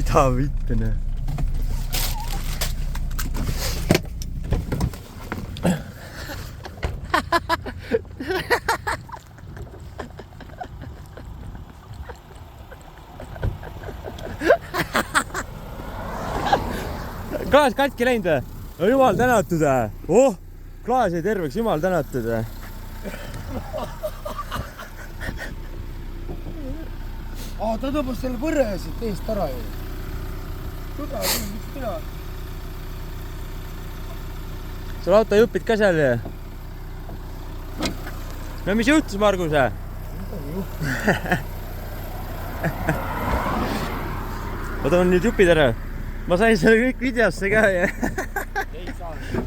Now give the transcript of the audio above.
Mida vittune? Klaas katki läinud või? No jumal tänatud või? Oh, klaas jäi terveks, jumal tänatud või? Ta tõmbas selle võrre siit eest ära ju. Tuda, miks mina? Sul autojupid ka seal ju? No mis juhtus, Margus? Ma toon nüüd jupid ära. Ma sain selle kõik videosse ka ja